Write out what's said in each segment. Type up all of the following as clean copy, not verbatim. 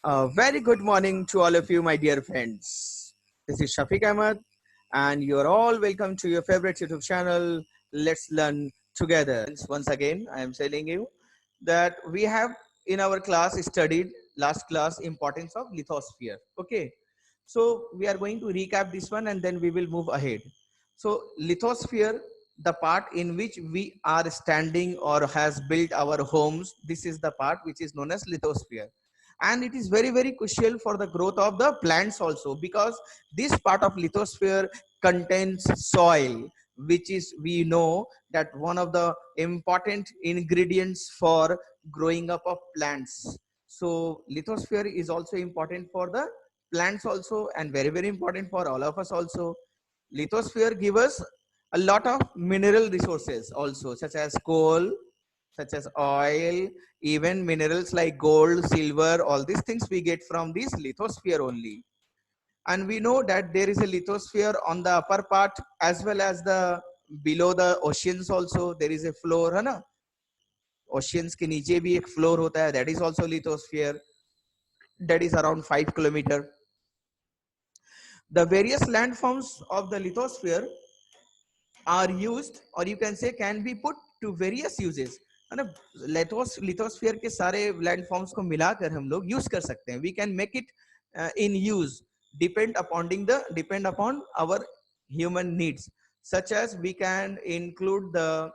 Very good morning to all of you, my dear friends. This is Shafiq Ahmed, and you're all welcome to your favorite YouTube channel, Let's Learn Together. Once again, I am telling you that we have in our class studied last class importance of lithosphere. Okay, so we are going to recap this one and then we will move ahead. So lithosphere, the part in which we are standing or has built our homes, this is the part which is known as lithosphere, and it is very crucial for the growth of the plants also, because this part of lithosphere contains soil, which is, we know that one of the important ingredients for growing up of plants. So lithosphere is also important for the plants also, and very important for all of us also. Lithosphere give us a lot of mineral resources also, such as coal, such as oil, even minerals like gold, silver, all these things we get from this lithosphere only. And we know that there is a lithosphere on the upper part as well as the below the oceans also. There is a floor, है ना? Oceans के नीचे भी एक floor होता है, that is also lithosphere, that is around 5 kilometers. The various landforms of the lithosphere are used, or you can say can be put to various uses, है ना? लिथोस्फीयर के सारे लैंडफॉर्म्स को मिलाकर हम लोग यूज कर सकते हैं. We can make it in use depend upon our human needs, such as we can include the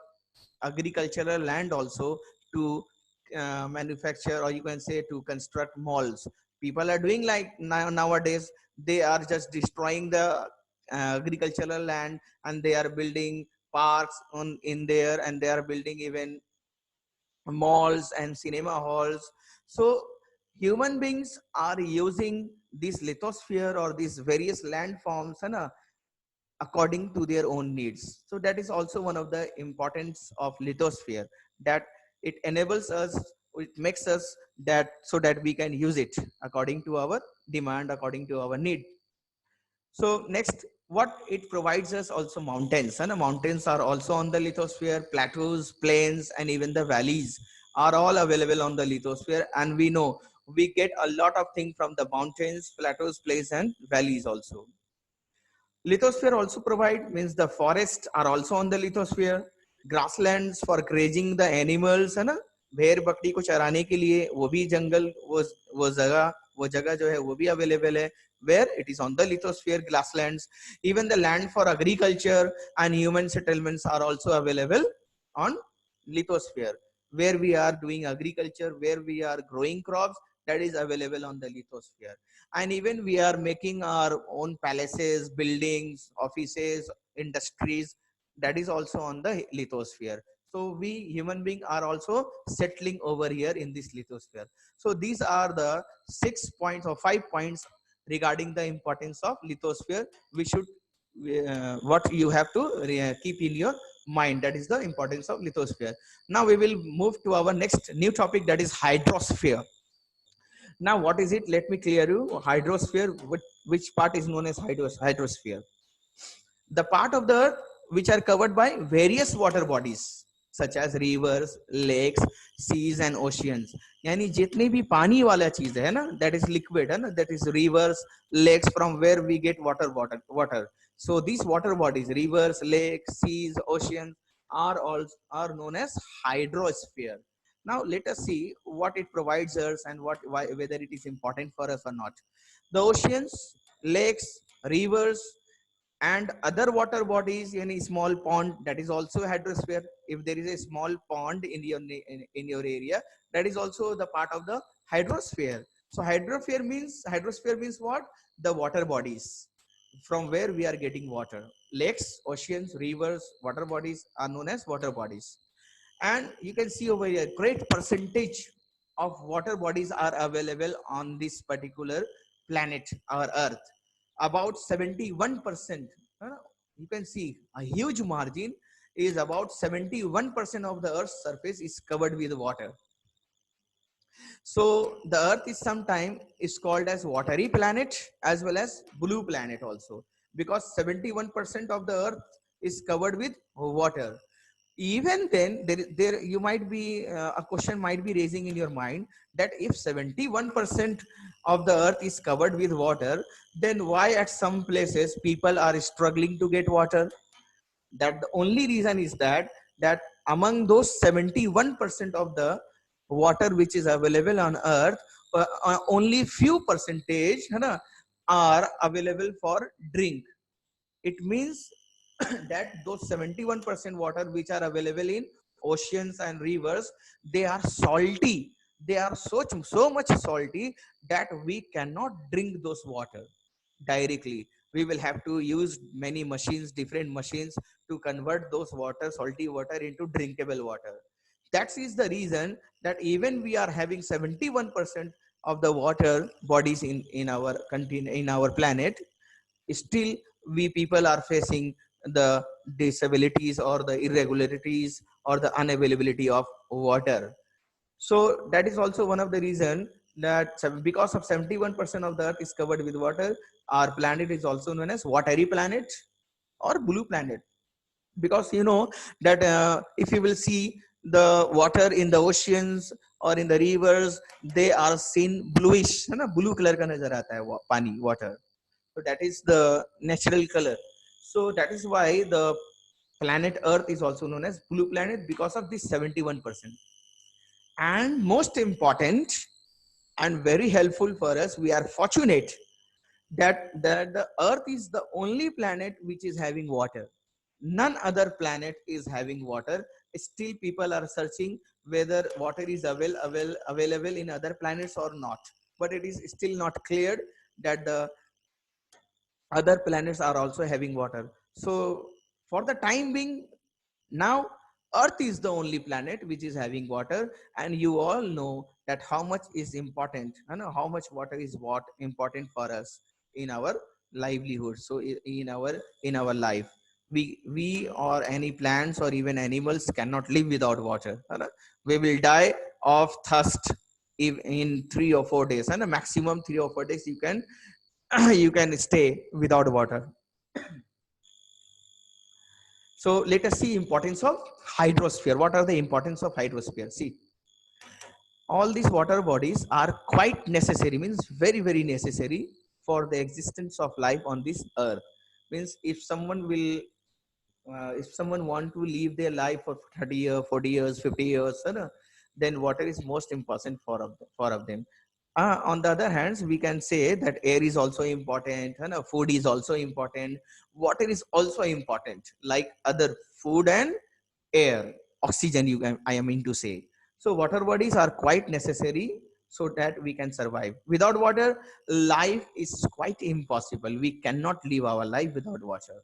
agricultural land also to manufacture, or you can say to construct malls. People are doing like nowadays, they are just destroying the agricultural land, and they are building parks on in there, and they are building even malls and cinema halls. So human beings are using this lithosphere or these various landforms, and according to their own needs. So that is also one of the importance of lithosphere, that it enables us, it makes us that so that we can use it according to our demand, according to our need. So next, what it provides us also mountains, and mountains are also on the lithosphere. Plateaus, plains, and even the valleys are all available on the lithosphere, and we know we get a lot of things from the mountains, plateaus, plains, and valleys also. Lithosphere also provide, means the forests are also on the lithosphere. Grasslands for grazing the animals, है ना? भेड़ बकरी को चराने के लिए वो भी जंगल, वो जगह जो है वो भी अवेलेबल है, where it is on the lithosphere. Grasslands, even the land for agriculture and human settlements are also available on lithosphere, where we are doing agriculture, where we are growing crops, that is available on the lithosphere. And even we are making our own palaces, buildings, offices, industries, that is also on the lithosphere. So we human beings are also settling over here in this lithosphere. So these are the 6 points or 5 points regarding the importance of lithosphere. We should what you have to keep in your mind, that is the importance of lithosphere. Now we will move to our next new topic, that is hydrosphere. Now, what is it? Let me clear you. Hydrosphere, which part is known as hydrosphere? The part of the earth which are covered by various water bodies, such as rivers, lakes, seas, and oceans. यानी जितनी भी पानी वाला चीज है ना, that is liquid, है ना, that is rivers, lakes, from where we get water. So these water bodies, rivers, lakes, seas, oceans, are known as hydrosphere. Now let us see what it provides us, and whether it is important for us or not. The oceans, lakes, rivers, and other water bodies in a small pond, that is also hydrosphere. If there is a small pond in your area, that is also the part of the hydrosphere. So hydrosphere means what? The water bodies from where we are getting water. Lakes, oceans, rivers, water bodies are known as water bodies. And you can see over here, great percentage of water bodies are available on this particular planet, our earth. About 71%, you can see a huge margin is about 71% of the earth's surface is covered with water. So the earth is sometimes is called as watery planet as well as blue planet also, because 71% of the earth is covered with water. Even then, there you might be a question might be raising in your mind, that if 71% of the earth is covered with water, then why at some places people are struggling to get water? That the only reason is that among those 71% of the water which is available on earth, only few percentage are available for drink. It means that those 71% water which are available in oceans and rivers, they are salty. They are so much salty that we cannot drink those water directly. We will have to use many machines, different machines, to convert those water, salty water, into drinkable water. That is the reason that even we are having 71% of the water bodies in our continent, in our planet, still we people are facing the disabilities or the irregularities or the unavailability of water. So that is also one of the reason that because of 71% of the earth is covered with water, our planet is also known as watery planet or blue planet. Because you know that if you will see the water in the oceans or in the rivers, they are seen bluish, है ना, blue color का नजर आता है पानी, water. So that is the natural color. So that is why the planet earth is also known as blue planet, because of this 71%. And most important and very helpful for us, we are fortunate that the earth is the only planet which is having water. None other planet is having water. Still people are searching whether water is available in other planets or not, but it is still not cleared that the other planets are also having water. So for the time being, now earth is the only planet which is having water. And you all know that how much is important, I know how much water is what important for us in our livelihood. So in our life, we or any plants or even animals cannot live without water, है ना? We will die of thirst if in 3 or 4 days, and a maximum 3 or 4 days you can you can stay without water. So let us see importance of hydrosphere. What are the importance of hydrosphere? See, all these water bodies are quite necessary, means very necessary for the existence of life on this earth. Means if someone want to live their life for 30 years, 40 years, 50 years, then water is most important for of them. On the other hand, we can say that air is also important, food is also important, water is also important, like other food and air, oxygen, I am mean to say. So water bodies are quite necessary so that we can survive. Without water, life is quite impossible. We cannot live our life without water.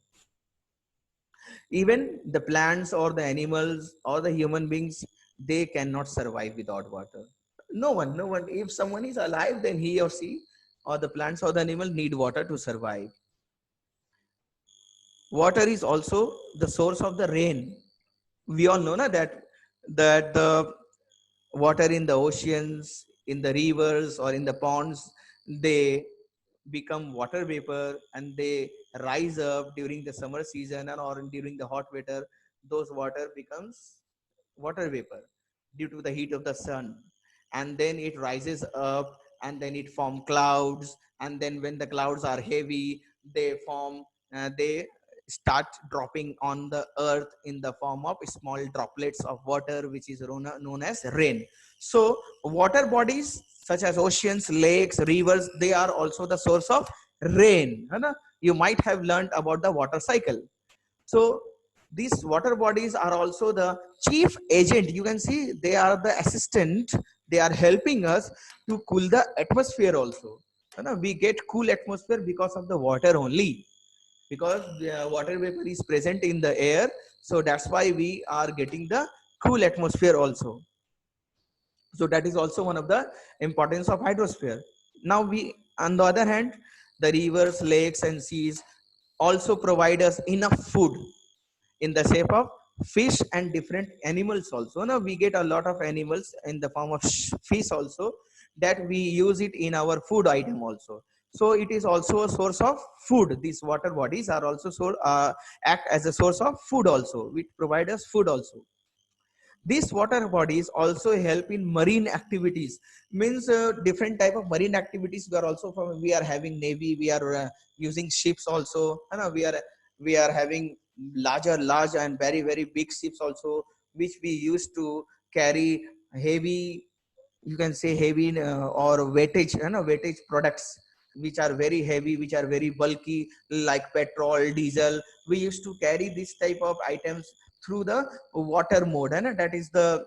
Even the plants or the animals or the human beings, they cannot survive without water. No one. If someone is alive, then he or she or the plants or the animal need water to survive. Water is also the source of the rain. We all know that the water in the oceans, in the rivers or in the ponds, they become water vapor and they rise up during the summer season, and or during the hot weather, those water becomes water vapor due to the heat of the sun. And then it rises up and then it form clouds, and then when the clouds are heavy, they start dropping on the earth in the form of small droplets of water, which is known as rain. So water bodies such as oceans, lakes, rivers, they are also the source of rain, है ना? You might have learned about the water cycle. So these water bodies are also the chief agent. You can see they are the assistant. They are helping us to cool the atmosphere also. We get cool atmosphere because of the water only, because the water vapor is present in the air. So that's why we are getting the cool atmosphere also. So that is also one of the importance of hydrosphere. Now we, on the other hand, the rivers, lakes and seas also provide us enough food in the shape of fish and different animals also. Now we get a lot of animals in the form of fish also, that we use it in our food item also. So it is also a source of food. These water bodies are also act as a source of food also, which provide us food also. These water bodies also help in marine activities. Means different type of marine activities. We are also from, we are having navy, we are using ships also, we are having large and very big ships also, which we use to carry heavy, you can say heavy or weightage, weightage products, which are very heavy, which are very bulky, like petrol, diesel. We used to carry this type of items through the water mode, and that is the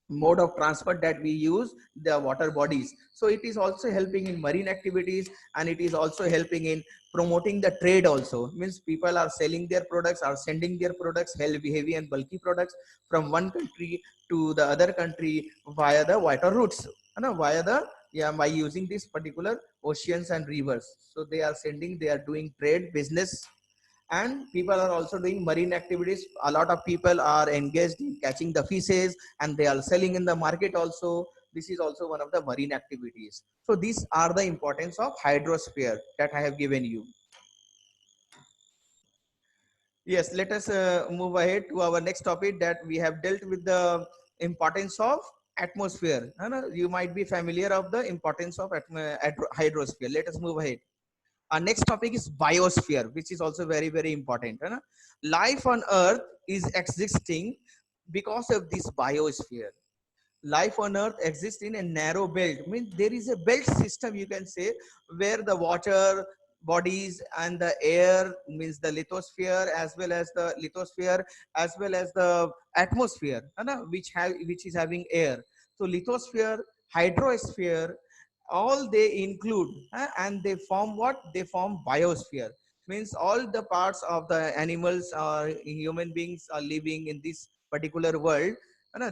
mode of transport that we use, the water bodies. So it is also helping in marine activities, and it is also helping in promoting the trade also. Means people are selling their products, are sending their products, heavy and bulky products, from one country to the other country via the water routes, via the, yeah, by using these particular oceans and rivers. So they are sending, they are doing trade business. And people are also doing marine activities. A lot of people are engaged in catching the fishes, and they are selling in the market also. This is also one of the marine activities. So these are the importance of hydrosphere that I have given you. Yes, let us move ahead to our next topic, that we have dealt with the importance of atmosphere. You might be familiar of the importance of hydrosphere. Let us move ahead. Our next topic is biosphere, which is also very important. Life on Earth is existing because of this biosphere. Life on Earth exists in a narrow belt. Means there is a belt system, you can say, where the water bodies and the air, means the lithosphere, as well as the lithosphere, as well as the atmosphere, which is having air. So lithosphere, hydrosphere, all they include, and they form what? They form biosphere. Means all the parts of the animals or human beings are living in this particular world.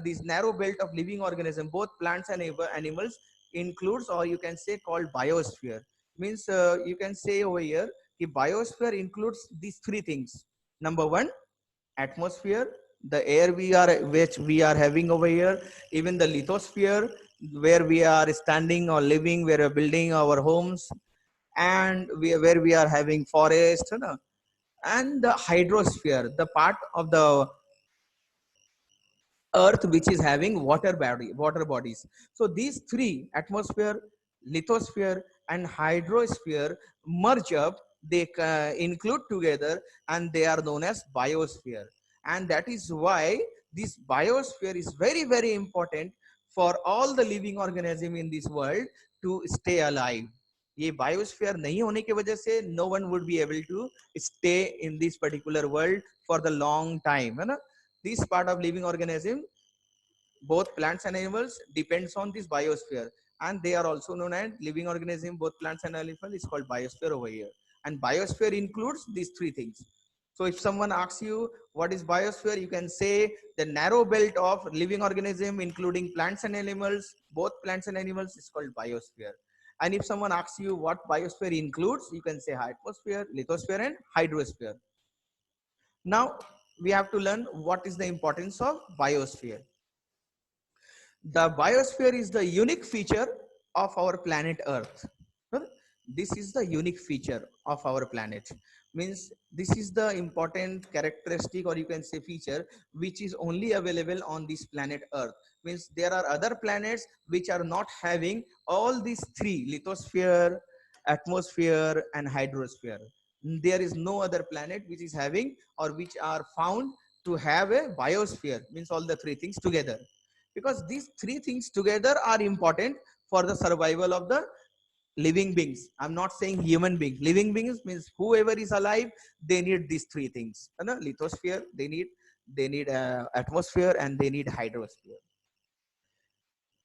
This narrow belt of living organism, both plants and animals, includes, or you can say, called biosphere. Means you can say over here, the biosphere includes these three things. Number one, atmosphere, the air which we are having over here. Even the lithosphere, where we are standing or living, where we are building our homes, and where we are having forest, and the hydrosphere, the part of the earth which is having water bodies. So these three, atmosphere, lithosphere, and hydrosphere, merge up, they include together, and they are known as biosphere. And that is why this biosphere is very important for all the living organism in this world to stay alive. ये biosphere नहीं होने की वजह से no one would be able to stay in this particular world for the long time, है ना. This part of living organism, both plants and animals, depends on this biosphere, and they are also known as living organism. Both plants and animals is called biosphere over here, and biosphere includes these three things. So if someone asks you what is biosphere, you can say the narrow belt of living organism, including plants and animals, both plants and animals, is called biosphere. And if someone asks you what biosphere includes, you can say atmosphere, lithosphere, and hydrosphere. Now we have to learn what is the importance of biosphere. The biosphere is the unique feature of our planet Earth. Huh? This is the unique feature of our planet. Means this is the important characteristic, or you can say feature, which is only available on this planet Earth. Means there are other planets which are not having all these three: lithosphere, atmosphere, and hydrosphere. There is no other planet which is having, or which are found to have a biosphere. Means all the three things together, because these three things together are important for the survival of the living beings. I'm not saying human beings. Living beings means whoever is alive, they need these three things. Lithosphere, they need atmosphere, and they need hydrosphere.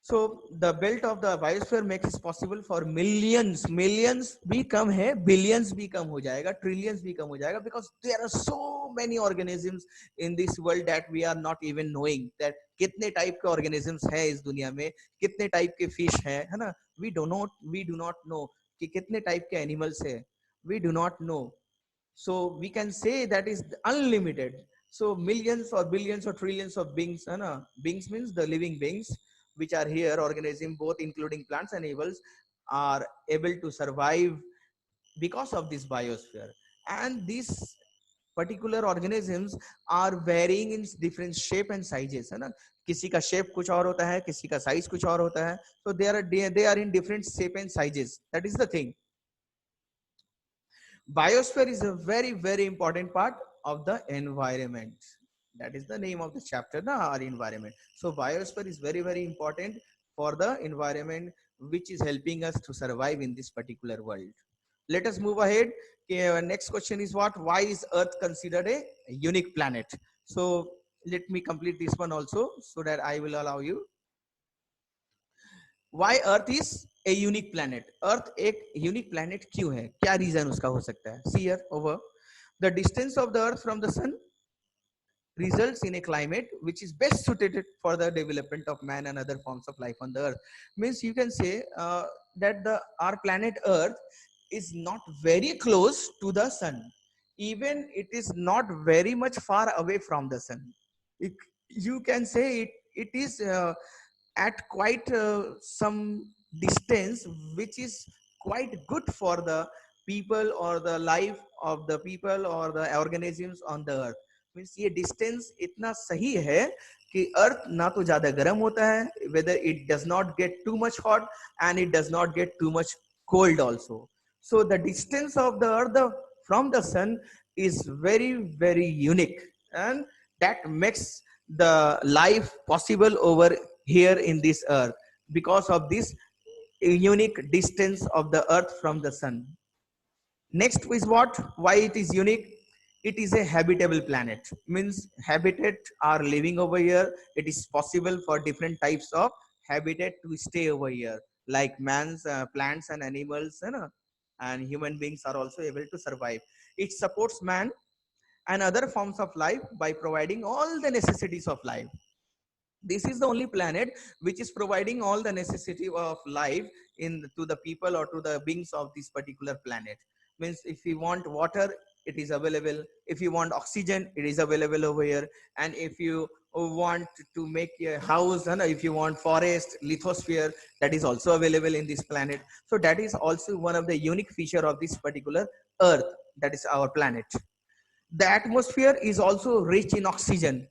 So the belt of the biosphere makes it possible for millions भी कम है, billions भी कम हो जाएगा, trillions भी कम हो जाएगा, because there are so many organisms in this world that we are not even knowing that कितने type के organisms है इस दुनिया में, कितने type के fish है ना. We do not know कि कितने type के animals है. We do not know. So we can say that is unlimited. So millions or billions or trillions of beings, है ना. Beings means the living beings which are here, organism, both including plants and animals, are able to survive because of this biosphere. And this particular organisms are varying in different shape and sizes, है ना. किसी का shape कुछ और होता है, किसी का size कुछ और होता है. So they are in different shape and sizes. That is the thing. Biosphere is a very, very important part of the environment. That is the name of the chapter, na, our environment. So biosphere is very, very important for the environment, which is helping us to survive in this particular world. Let us move ahead. Okay, next question is what? Why is Earth considered a unique planet? So let me complete this one also so that I will allow you. Why Earth is a unique planet? Earth एक unique planet क्यों है? क्या reason उसका हो सकता है? See here over. The distance of the Earth from the Sun results in a climate which is best suited for the development of man and other forms of life on the Earth. Means you can say that our planet Earth is not very close to the Sun. Even it is not very much far away from the Sun. You can say it is at quite some distance, which is quite good for the people or the life of the people or the organisms on the Earth. Means ये distance इतना सही है कि अर्थ ना तो ज्यादा गर्म होता है, whether it does not gate too much hot and it does not gate too much cold also. So the distance of the earth from the sun is very, very unique, and that makes the life possible over here in this earth because of this unique distance of the earth from the sun. Next is what? Why it is unique? It is a habitable planet. Means habitat are living over here. It is possible for different types of habitat to stay over here, like man's plants and animals, you know, and human beings are also able to survive. It supports man and other forms of life by providing all the necessities of life. This is the only planet which is providing all the necessity of life in to the people or to the beings of this particular planet. Means if you want water, it is available. If you want oxygen, it is available over here. And if you want to make a house, and if you want forest, lithosphere, that is also available in this planet. So that is also one of the unique feature of this particular earth, that is our planet. The atmosphere is also rich in oxygen,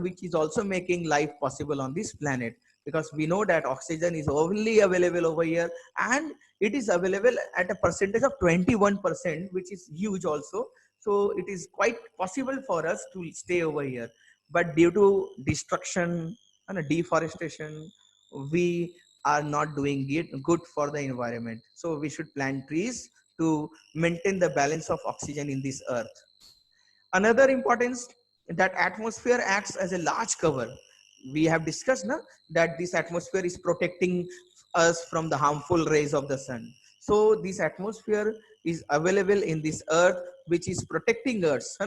which is also making life possible on this planet, because we know that oxygen is only available over here, and it is available at a percentage of 21%, which is huge also. So it is quite possible for us to stay over here, but due to destruction and deforestation, we are not doing it good for the environment. So we should plant trees to maintain the balance of oxygen in this earth. Another importance, that atmosphere acts as a large cover. We have discussed na, that this atmosphere is protecting us from the harmful rays of the sun. So this atmosphere is available in this earth, which is protecting us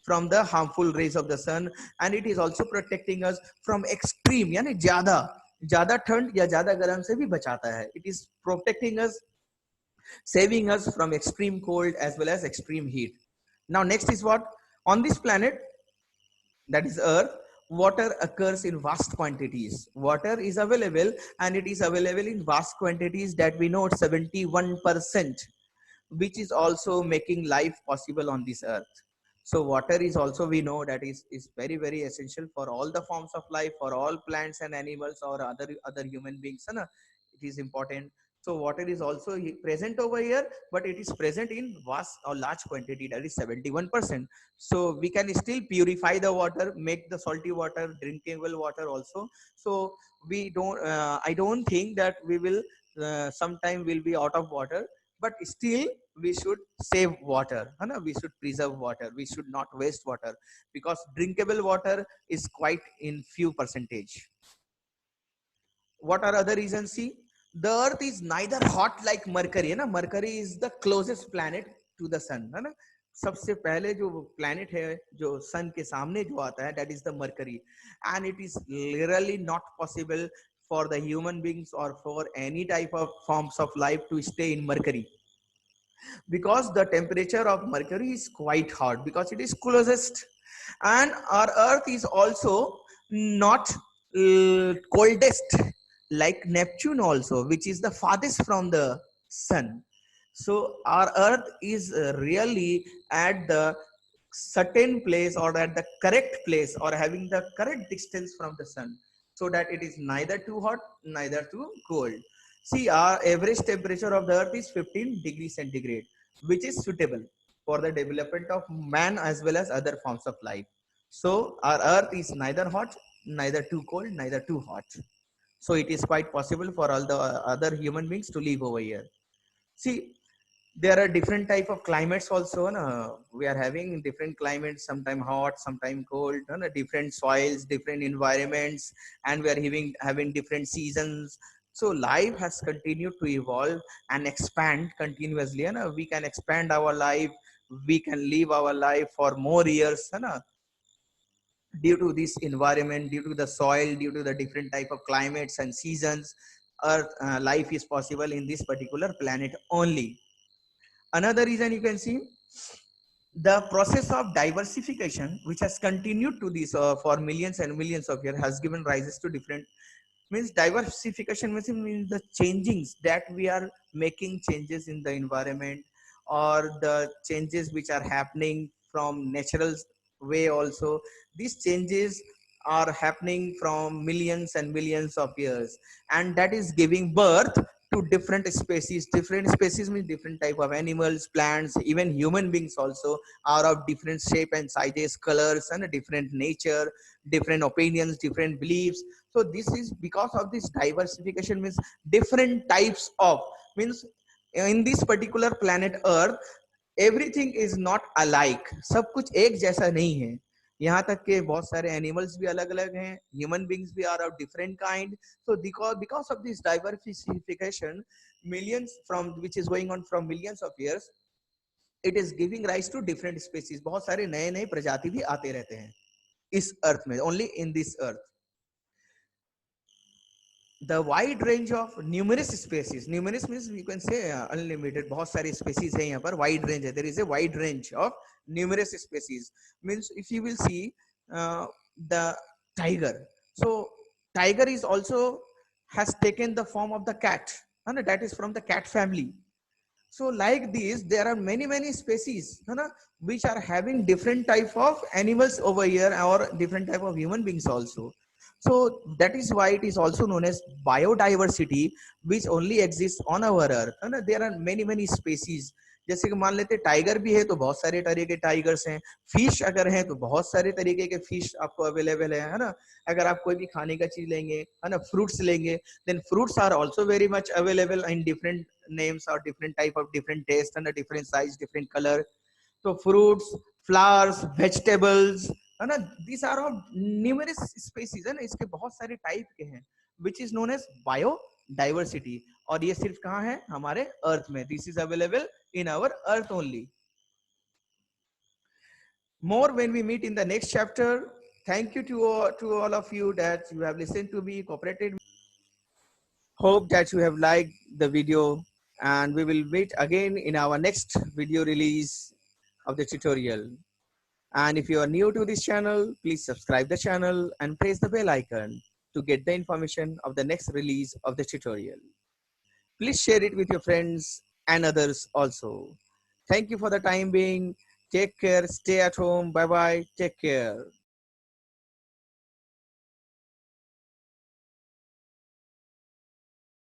from the harmful rays of the sun, and it is also protecting us from extreme, यानी ज़्यादा ठंड या ज़्यादा गर्म से भी बचाता है. It is protecting us, saving us from extreme cold as well as extreme heat. Now next is what? On this planet, that is earth, water occurs in vast quantities. Water is available, and it is available in vast quantities, that we know 71%, which is also making life possible on this earth. So water is also, we know that is very, very essential for all the forms of life, for all plants and animals or other human beings, it is important. So water is also present over here, but it is present in vast or large quantity, that is 71%. So we can still purify the water, make the salty water drinkable water also. So we don't, I don't think that we will sometime will be out of water, but still we should save water, we should preserve water, we should not waste water, because drinkable water is quite in few percentage. What are other reasons? See, the earth is neither hot like Mercury, Mercury is the closest planet to the sun, सबसे पहले जो planet है जो sun के सामने जो आता है, that is the Mercury, and it is literally not possible for the human beings or for any type of forms of life to stay in Mercury, because the temperature of Mercury is quite hot, because it is closest, and our earth is also not coldest like Neptune also, which is the farthest from the sun. So our earth is really at the certain place or at the correct place or having the correct distance from the sun, so that it is neither too hot, neither too cold. See, our average temperature of the earth is 15 degrees centigrade, which is suitable for the development of man as well as other forms of life. So our earth is neither hot, neither too cold, neither too hot. So it is quite possible for all the other human beings to live over here. See, there are different type of climates also. No? We are having different climates, sometime hot, sometime cold, no? Different soils, different environments, and we are having different seasons. So life has continued to evolve and expand continuously. No? We can expand our life, we can live our life for more years, no? Due to this environment, due to the soil, due to the different type of climates and seasons. Earth life is possible in this particular planet only. Another reason you can see, the process of diversification, which has continued to this for millions and millions of years, has given rises to different, means diversification means the changings that we are making changes in the environment, or the changes which are happening from natural way also. These changes are happening from millions and millions of years, and that is giving birth to different species. Different species means different type of animals, plants, even human beings also are of different shape and sizes, colors, and a different nature, different opinions, different beliefs. So this is because of this diversification, means different types of, means in this particular planet earth, everything is not alike. सब कुछ एक जैसा नहीं है. यहाँ तक के बहुत सारे एनिमल्स भी अलग अलग हैं, ह्यूमन बींग्स भी are of different kind. So because of this diversification, millions from which is going on from millions of years, it is giving rise to different species. बहुत सारे नए नए प्रजाति भी आते रहते हैं इस अर्थ में, only in this earth. The wide range of numerous species, numerous means you can say unlimited, बहुत सारे species है यहाँ पर. Wide range है, there is a wide range of numerous species. Means if you will see the tiger, so tiger is also has taken the form of the cat, and that is from the cat family. So like this, there are many species, which are having different type of animals over here, or different type of human beings also. So that is why it is also known as biodiversity, which only exists on our earth. है ना? There are many species. जैसे कि मान लेते tiger भी है तो बहुत सारे तरह के टाइगर्स हैं. फिश अगर हैं तो बहुत सारे तरीके के फिश आपको अवेलेबल है ना? अगर आप कोई भी खाने का चीज लेंगे, है ना, फ्रूट्स लेंगे, then fruits are also very much available in different names or different type of different taste and a different size, different color. So fruits, flowers, vegetables, है ना, these are all numerous species, है ना, इसके बहुत सारे type के हैं, which is known as biodiversity. और ये सिर्फ कहाँ है? हमारे अर्थ में. This is available in our earth only. More when we meet in the next chapter. Thank you to all of you that you have listened to me, cooperated. Hope that you have liked the video, and we will meet again in our next video release of the tutorial. And if you are new to this channel, please subscribe the channel and press the bell icon to get the information of the next release of the tutorial. Please share it with your friends and others also. Thank you for the time being. Take care. Stay at home. Bye bye. Take care.